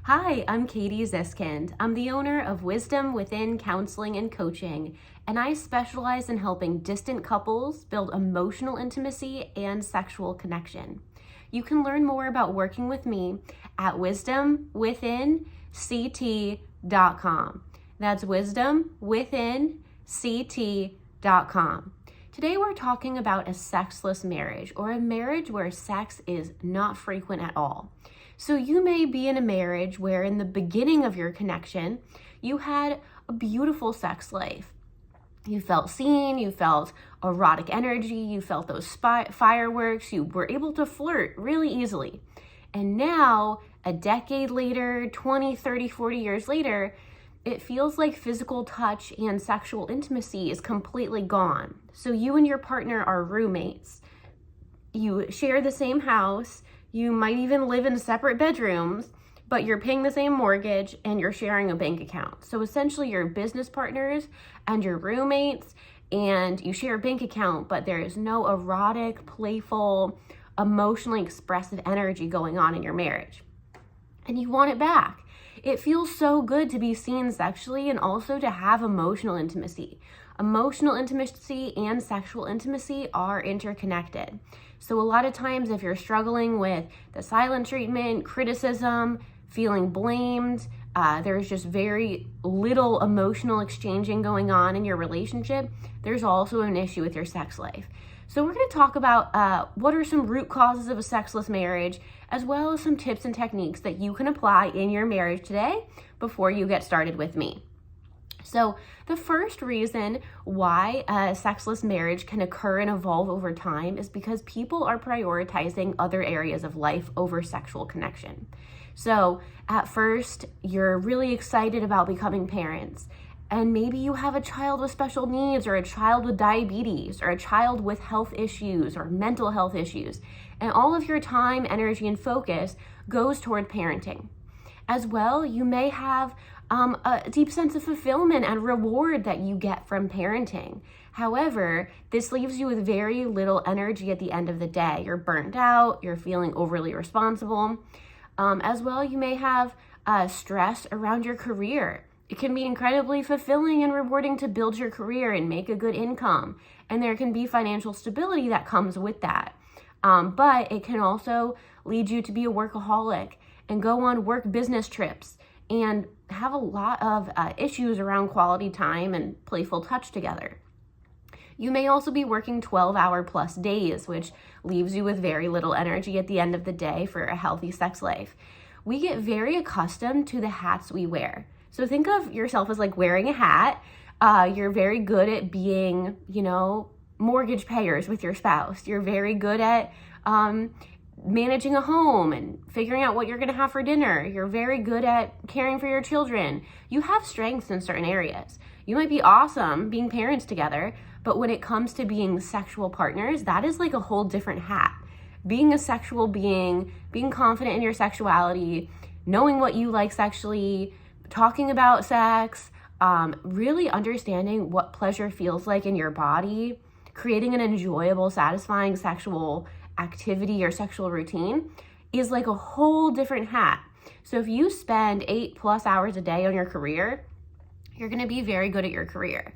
Hi, I'm Katie Ziskind. I'm the owner of Wisdom Within Counseling and Coaching, and I specialize in helping distant couples build emotional intimacy and sexual connection. You can learn more about working with me at wisdomwithinct.com. That's wisdomwithinct.com. Today we're talking about a sexless marriage, or a marriage where sex is not frequent at all. So you may be in a marriage where in the beginning of your connection, you had a beautiful sex life. You felt seen, you felt erotic energy, you felt those fireworks, you were able to flirt really easily. And now, a decade later, 20, 30, 40 years later, it feels like physical touch and sexual intimacy is completely gone. So you and your partner are roommates. You share the same house. You might even live in separate bedrooms, but you're paying the same mortgage and you're sharing a bank account. So essentially you're business partners and you're roommates and you share a bank account, but there is no erotic, playful, emotionally expressive energy going on in your marriage. And you want it back. It feels so good to be seen sexually and also to have emotional intimacy. Emotional intimacy and sexual intimacy are interconnected. So a lot of times if you're struggling with the silent treatment, criticism, feeling blamed, there's just very little emotional exchanging going on in your relationship, there's also an issue with your sex life. So we're going to talk about what are some root causes of a sexless marriage, as well as some tips and techniques that you can apply in your marriage today before you get started with me. So the first reason why a sexless marriage can occur and evolve over time is because people are prioritizing other areas of life over sexual connection. So at first, you're really excited about becoming parents, and maybe you have a child with special needs, or a child with diabetes, or a child with health issues or mental health issues, and all of your time, energy, and focus goes toward parenting. As well, you may have a deep sense of fulfillment and reward that you get from parenting. However, this leaves you with very little energy at the end of the day. You're burnt out, you're feeling overly responsible. As well, you may have stress around your career. It can be incredibly fulfilling and rewarding to build your career and make a good income. And there can be financial stability that comes with that. But it can also lead you to be a workaholic and go on work business trips and have a lot of issues around quality time and playful touch together. You may also be working 12-hour plus days, which leaves you with very little energy at the end of the day for a healthy sex life. We get very accustomed to the hats we wear. So think of yourself as like wearing a hat. You're very good at being, mortgage payers with your spouse. You're very good at managing a home and figuring out what you're going to have for dinner. You're very good at caring for your children. You have strengths in certain areas. You might be awesome being parents together, but when it comes to being sexual partners, that is like a whole different hat. Being a sexual being, being confident in your sexuality, knowing what you like sexually, talking about sex, really understanding what pleasure feels like in your body, creating an enjoyable, satisfying sexual activity or sexual routine is like a whole different hat. So if you spend 8+ hours a day on your career, you're going to be very good at your career.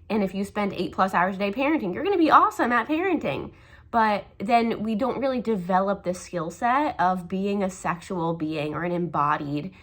And if you spend 8+ hours a day parenting, you're going to be awesome at parenting. But then we don't really develop the skill set of being a sexual being or an embodied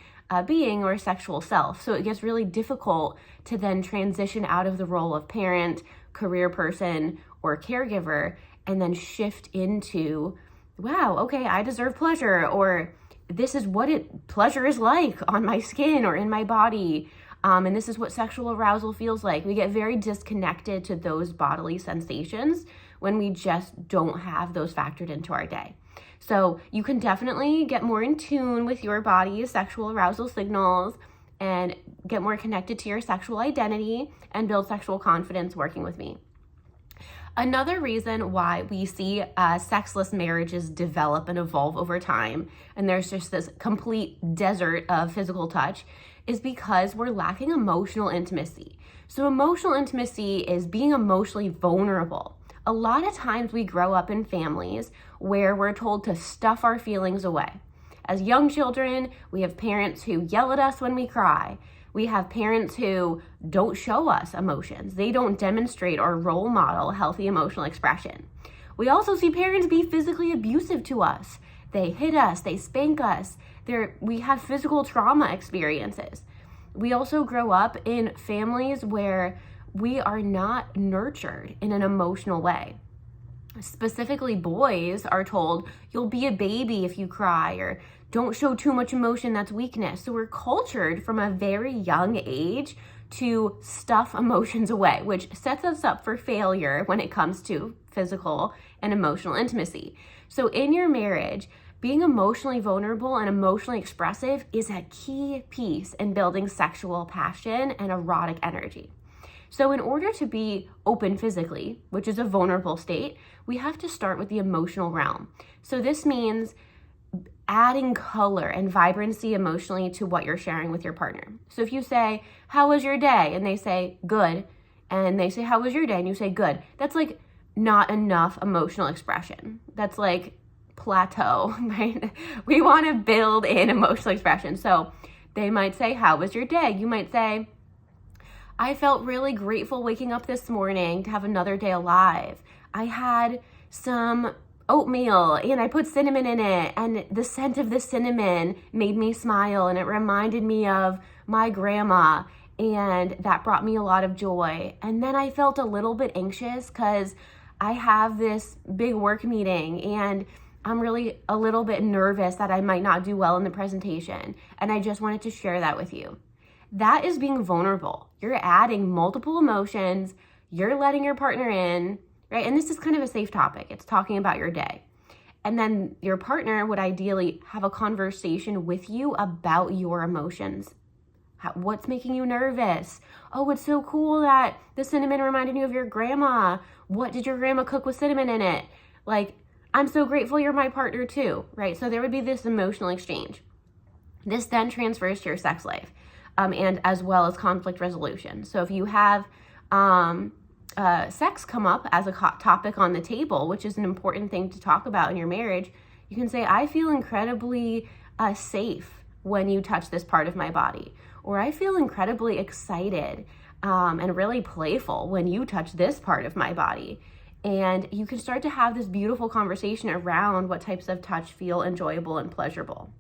being or a sexual self. So it gets really difficult to then transition out of the role of parent, career person, or caregiver and then shift into, wow, okay, I deserve pleasure, or this is what pleasure is like on my skin or in my body, and this is what sexual arousal feels like. We get very disconnected to those bodily sensations when we just don't have those factored into our day. So you can definitely get more in tune with your body's sexual arousal signals and get more connected to your sexual identity and build sexual confidence working with me. Another reason why we see sexless marriages develop and evolve over time, and there's just this complete desert of physical touch, is because we're lacking emotional intimacy. So emotional intimacy is being emotionally vulnerable. A lot of times we grow up in families where we're told to stuff our feelings away. as young children, we have parents who yell at us when we cry. We have parents who don't show us emotions. They don't demonstrate or role model healthy emotional expression. We also see parents be physically abusive to us. They hit us, they spank us. We have physical trauma experiences. We also grow up in families where we are not nurtured in an emotional way. Specifically, boys are told, you'll be a baby if you cry, or don't show too much emotion, that's weakness. So we're cultured from a very young age to stuff emotions away, which sets us up for failure when it comes to physical and emotional intimacy. So in your marriage, being emotionally vulnerable and emotionally expressive is a key piece in building sexual passion and erotic energy. So in order to be open physically, which is a vulnerable state, we have to start with the emotional realm. So this means adding color and vibrancy emotionally to what you're sharing with your partner. So if you say, how was your day? And they say, good. And they say, how was your day? And you say, good. That's like not enough emotional expression. That's like plateau, right? We want to build in emotional expression. So they might say, how was your day? You might say, I felt really grateful waking up this morning to have another day alive. I had some oatmeal and I put cinnamon in it, and the scent of the cinnamon made me smile, and it reminded me of my grandma, and that brought me a lot of joy. And then I felt a little bit anxious because I have this big work meeting and I'm really a little bit nervous that I might not do well in the presentation, and I just wanted to share that with you. That is being vulnerable. You're adding multiple emotions, you're letting your partner in, right? And this is kind of a safe topic. It's talking about your day. And then your partner would ideally have a conversation with you about your emotions. What's making you nervous? Oh, it's so cool that the cinnamon reminded you of your grandma. What did your grandma cook with cinnamon in it? Like, I'm so grateful you're my partner too, right? So there would be this emotional exchange. This then transfers to your sex life. And as well as conflict resolution. So if you have sex come up as a topic on the table, which is an important thing to talk about in your marriage, you can say, I feel incredibly safe when you touch this part of my body, or I feel incredibly excited and really playful when you touch this part of my body. And you can start to have this beautiful conversation around what types of touch feel enjoyable and pleasurable.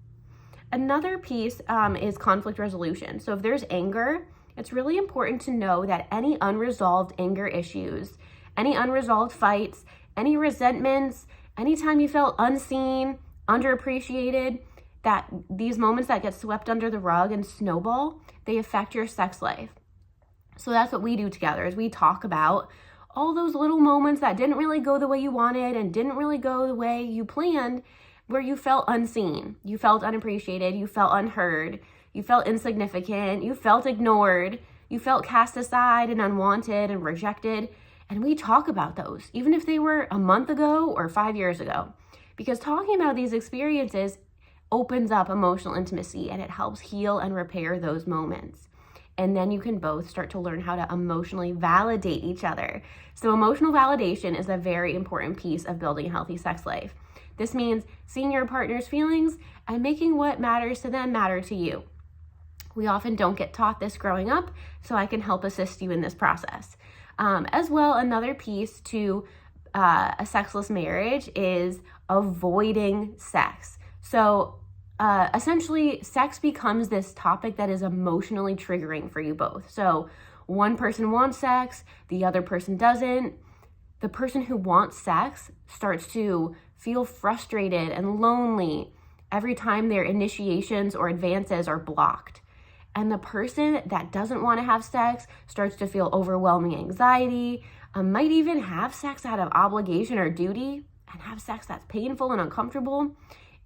Another piece is conflict resolution. So if there's anger, it's really important to know that any unresolved anger issues, any unresolved fights, any resentments, anytime you felt unseen, underappreciated, that these moments that get swept under the rug and snowball, they affect your sex life. So that's what we do together, is we talk about all those little moments that didn't really go the way you wanted and didn't really go the way you planned, where you felt unseen, you felt unappreciated, you felt unheard, you felt insignificant, you felt ignored, you felt cast aside and unwanted and rejected. And we talk about those, even if they were a month ago or 5 years ago, because talking about these experiences opens up emotional intimacy and it helps heal and repair those moments. And then you can both start to learn how to emotionally validate each other. So emotional validation is a very important piece of building a healthy sex life. This means seeing your partner's feelings and making what matters to them matter to you. We often don't get taught this growing up, so I can help assist you in this process. As well, another piece to a sexless marriage is avoiding sex. So essentially, sex becomes this topic that is emotionally triggering for you both. So one person wants sex, the other person doesn't. The person who wants sex starts to feel frustrated and lonely every time their initiations or advances are blocked. And the person that doesn't want to have sex starts to feel overwhelming anxiety, might even have sex out of obligation or duty, and have sex that's painful and uncomfortable.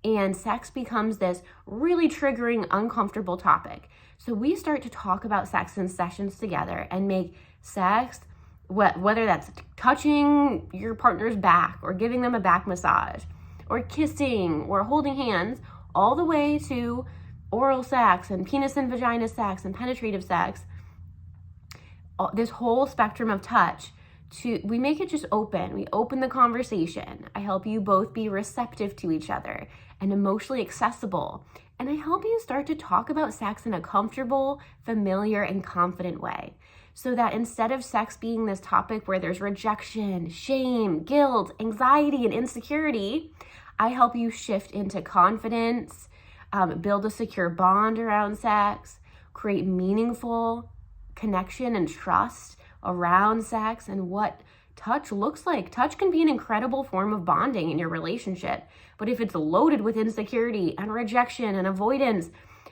And sex becomes this really triggering, uncomfortable topic. So we start to talk about sex in sessions together and make sex, whether that's touching your partner's back or giving them a back massage or kissing or holding hands, all the way to oral sex and penis and vagina sex and penetrative sex, this whole spectrum of touch, we make it just open. We open the conversation. I help you both be receptive to each other and emotionally accessible. And I help you start to talk about sex in a comfortable, familiar, and confident way. So that instead of sex being this topic where there's rejection, shame, guilt, anxiety, and insecurity, I help you shift into confidence, build a secure bond around sex, create meaningful connection and trust around sex and what touch looks like. Touch can be an incredible form of bonding in your relationship, but if it's loaded with insecurity and rejection and avoidance,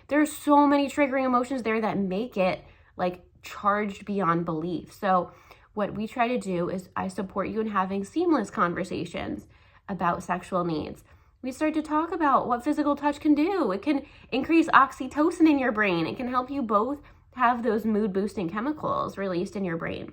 there's so many triggering emotions there that make it like charged beyond belief. So what we try to do is I support you in having seamless conversations about sexual needs. We start to talk about what physical touch can do. It can increase oxytocin in your brain. It can help you both have those mood boosting chemicals released in your brain.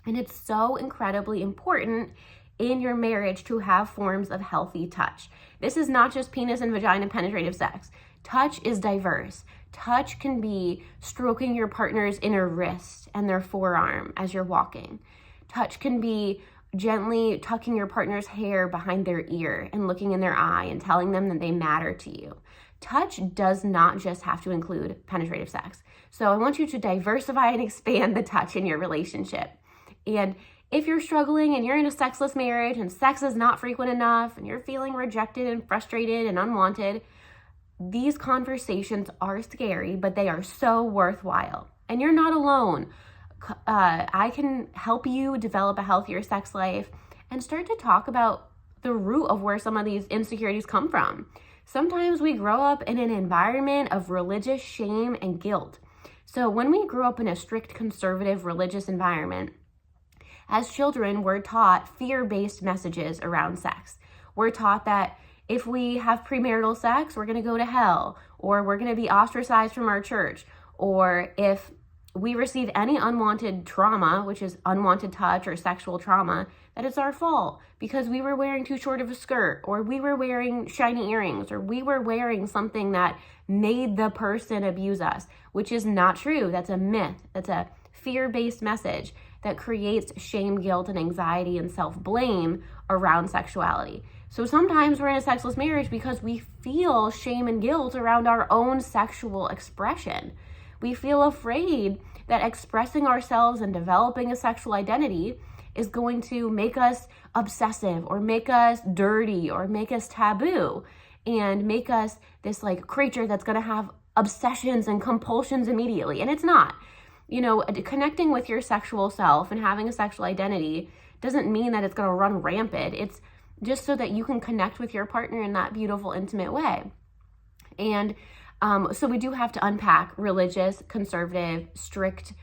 And it's so incredibly important in your marriage to have forms of healthy touch. This is not just penis and vagina penetrative sex. Touch is diverse. Touch can be stroking your partner's inner wrist and their forearm as you're walking. Touch can be gently tucking your partner's hair behind their ear and looking in their eye and telling them that they matter to you. Touch does not just have to include penetrative sex. So I want you to diversify and expand the touch in your relationship. And if you're struggling and you're in a sexless marriage and sex is not frequent enough and you're feeling rejected and frustrated and unwanted, these conversations are scary, but they are so worthwhile. And you're not alone. I can help you develop a healthier sex life and start to talk about the root of where some of these insecurities come from. Sometimes we grow up in an environment of religious shame and guilt. So when we grew up in a strict conservative religious environment, as children, we're taught fear-based messages around sex. We're taught that if we have premarital sex, we're going to go to hell, or we're going to be ostracized from our church, or if we receive any unwanted trauma, which is unwanted touch or sexual trauma, that it's our fault because we were wearing too short of a skirt, or we were wearing shiny earrings, or we were wearing something that made the person abuse us, which is not true. That's a myth. That's a fear-based message that creates shame, guilt, and anxiety and self-blame around sexuality. So sometimes we're in a sexless marriage because we feel shame and guilt around our own sexual expression. We feel afraid that expressing ourselves and developing a sexual identity is going to make us obsessive or make us dirty or make us taboo and make us this like creature that's going to have obsessions and compulsions immediately. And it's not. You know, connecting with your sexual self and having a sexual identity doesn't mean that it's going to run rampant. It's just so that you can connect with your partner in that beautiful, intimate way. And so we do have to unpack religious, conservative, strict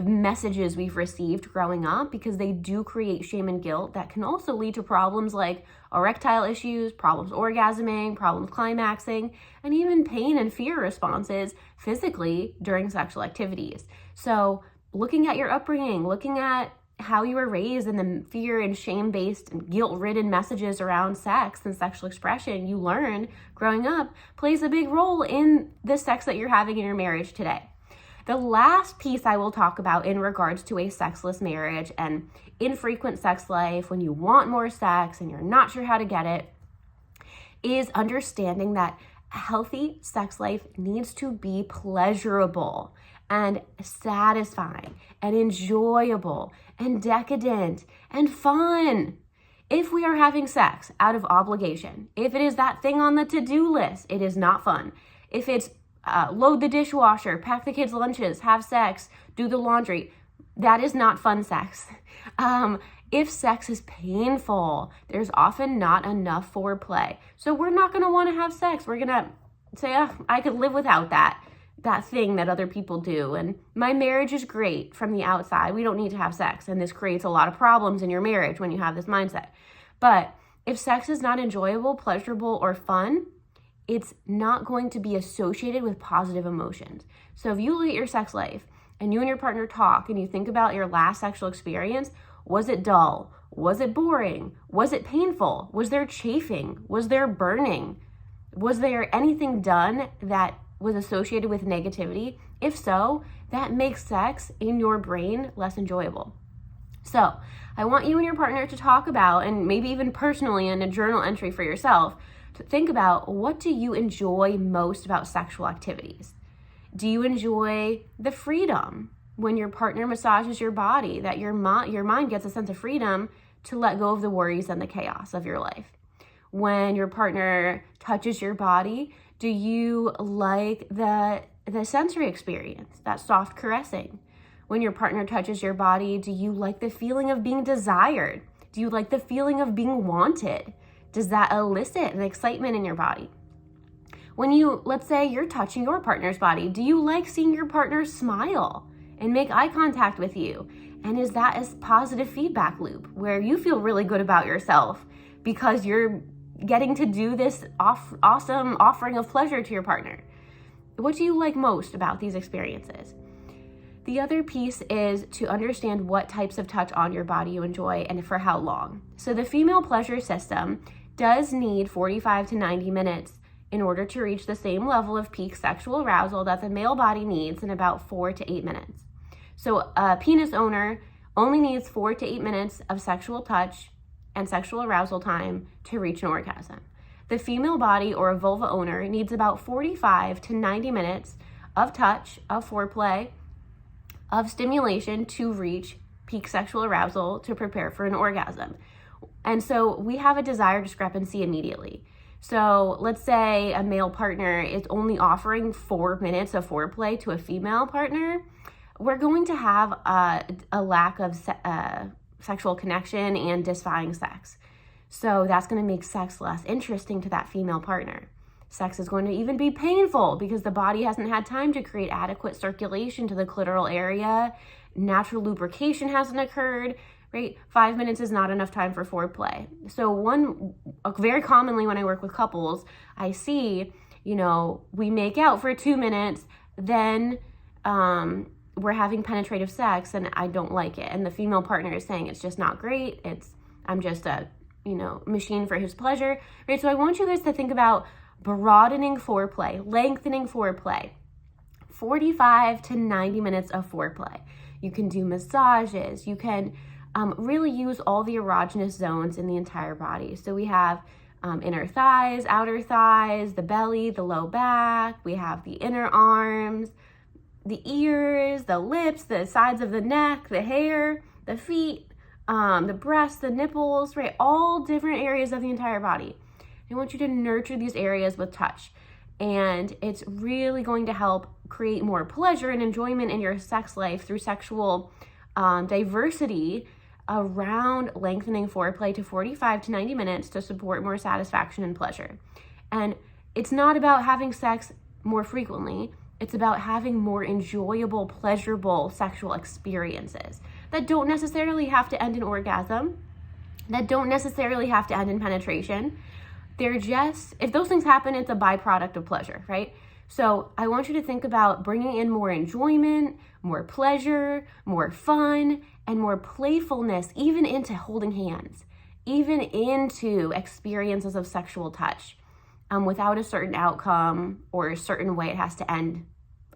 messages we've received growing up because they do create shame and guilt that can also lead to problems like erectile issues, problems orgasming, problems climaxing, and even pain and fear responses physically during sexual activities. So looking at your upbringing, looking at how you were raised and the fear and shame-based and guilt-ridden messages around sex and sexual expression you learn growing up plays a big role in the sex that you're having in your marriage today. The last piece I will talk about in regards to a sexless marriage and infrequent sex life, when you want more sex and you're not sure how to get it, is understanding that a healthy sex life needs to be pleasurable and satisfying and enjoyable and decadent and fun. If we are having sex out of obligation, if it is that thing on the to-do list, it is not fun. If it's load the dishwasher, pack the kids' lunches, have sex, do the laundry, that is not fun sex. If sex is painful, there's often not enough foreplay. So we're not going to want to have sex. We're going to say, oh, I could live without that thing that other people do. And my marriage is great from the outside. We don't need to have sex. And this creates a lot of problems in your marriage when you have this mindset. But if sex is not enjoyable, pleasurable, or fun, it's not going to be associated with positive emotions. So if you look at your sex life and you and your partner talk and you think about your last sexual experience, was it dull? Was it boring? Was it painful? Was there chafing? Was there burning? Was there anything done that was associated with negativity? If so, that makes sex in your brain less enjoyable. So I want you and your partner to talk about, and maybe even personally in a journal entry for yourself, to think about, what do you enjoy most about sexual activities? Do you enjoy the freedom when your partner massages your body, that your mind gets a sense of freedom to let go of the worries and the chaos of your life? When your partner touches your body, do you like the sensory experience, that soft caressing? When your partner touches your body, do you like the feeling of being desired? Do you like the feeling of being wanted? Does that elicit an excitement in your body? When let's say you're touching your partner's body, do you like seeing your partner smile and make eye contact with you? And is that a positive feedback loop where you feel really good about yourself because you're getting to do this awesome offering of pleasure to your partner? What do you like most about these experiences? The other piece is to understand what types of touch on your body you enjoy and for how long. So the female pleasure system does need 45 to 90 minutes in order to reach the same level of peak sexual arousal that the male body needs in about 4 to 8 minutes. So a penis owner only needs 4 to 8 minutes of sexual touch and sexual arousal time to reach an orgasm. The female body or a vulva owner needs about 45 to 90 minutes of touch, of foreplay, of stimulation to reach peak sexual arousal to prepare for an orgasm. And so we have a desire discrepancy immediately. So let's say a male partner is only offering 4 minutes of foreplay to a female partner. We're going to have a lack of sexual connection and disfying sex. So that's going to make sex less interesting to that female partner. Sex is going to even be painful because the body hasn't had time to create adequate circulation to the clitoral area. Natural lubrication hasn't occurred, right? 5 minutes is not enough time for foreplay. So very commonly when I work with couples, I see, we make out for 2 minutes, then we're having penetrative sex and I don't like it. And the female partner is saying it's just not great. I'm just a, machine for his pleasure, right? So I want you guys to think about broadening foreplay, lengthening foreplay, 45 to 90 minutes of foreplay. You can do massages. You can really use all the erogenous zones in the entire body. So we have inner thighs, outer thighs, the belly, the low back. We have the inner arms, the ears, the lips, the sides of the neck, the hair, the feet, the breasts, the nipples, right? All different areas of the entire body. I want you to nurture these areas with touch. And it's really going to help create more pleasure and enjoyment in your sex life through sexual diversity around lengthening foreplay to 45 to 90 minutes to support more satisfaction and pleasure. And it's not about having sex more frequently. It's about having more enjoyable, pleasurable sexual experiences that don't necessarily have to end in orgasm, that don't necessarily have to end in penetration. They're just, if those things happen, it's a byproduct of pleasure, right? So I want you to think about bringing in more enjoyment, more pleasure, more fun, and more playfulness, even into holding hands, even into experiences of sexual touch, without a certain outcome or a certain way it has to end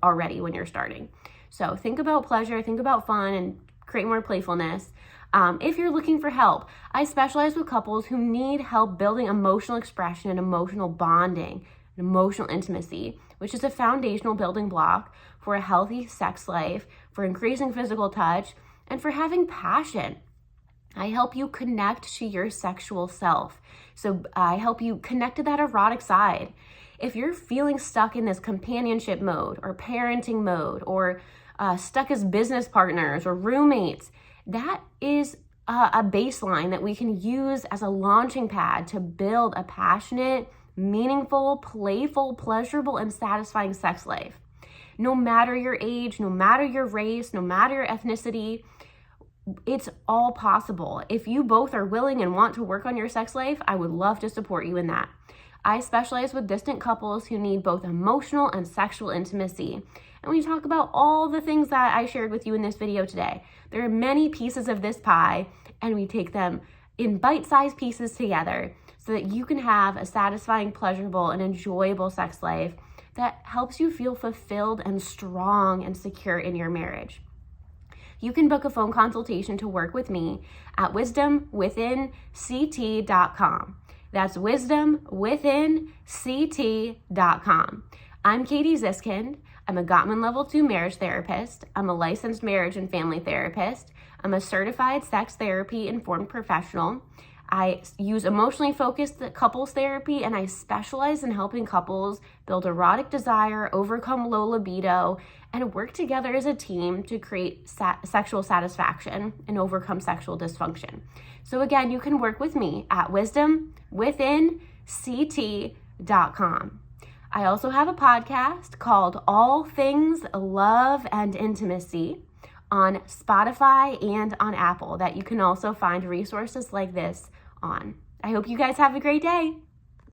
already when you're starting. So think about pleasure, think about fun, and create more playfulness. If you're looking for help, I specialize with couples who need help building emotional expression and emotional bonding and emotional intimacy, which is a foundational building block for a healthy sex life, for increasing physical touch, and for having passion. I help you connect to your sexual self. So I help you connect to that erotic side. If you're feeling stuck in this companionship mode or parenting mode or stuck as business partners or roommates, that is a baseline that we can use as a launching pad to build a passionate, meaningful, playful, pleasurable, and satisfying sex life. No matter your age, no matter your race, no matter your ethnicity, it's all possible. If you both are willing and want to work on your sex life, I would love to support you in that. I specialize with distant couples who need both emotional and sexual intimacy. And we talk about all the things that I shared with you in this video today. There are many pieces of this pie, and we take them in bite-sized pieces together so that you can have a satisfying, pleasurable, and enjoyable sex life that helps you feel fulfilled and strong and secure in your marriage. you can book a phone consultation to work with me at wisdomwithinct.com. That's wisdomwithinct.com. I'm Katie Ziskind. I'm a Gottman Level 2 marriage therapist. I'm a licensed marriage and family therapist. I'm a certified sex therapy informed professional. I use emotionally focused couples therapy, and I specialize in helping couples build erotic desire, overcome low libido, and work together as a team to create sexual satisfaction and overcome sexual dysfunction. So again, you can work with me at wisdomwithinct.com. I also have a podcast called All Things Love and Intimacy on Spotify and on Apple that you can also find resources like this on. I hope you guys have a great day.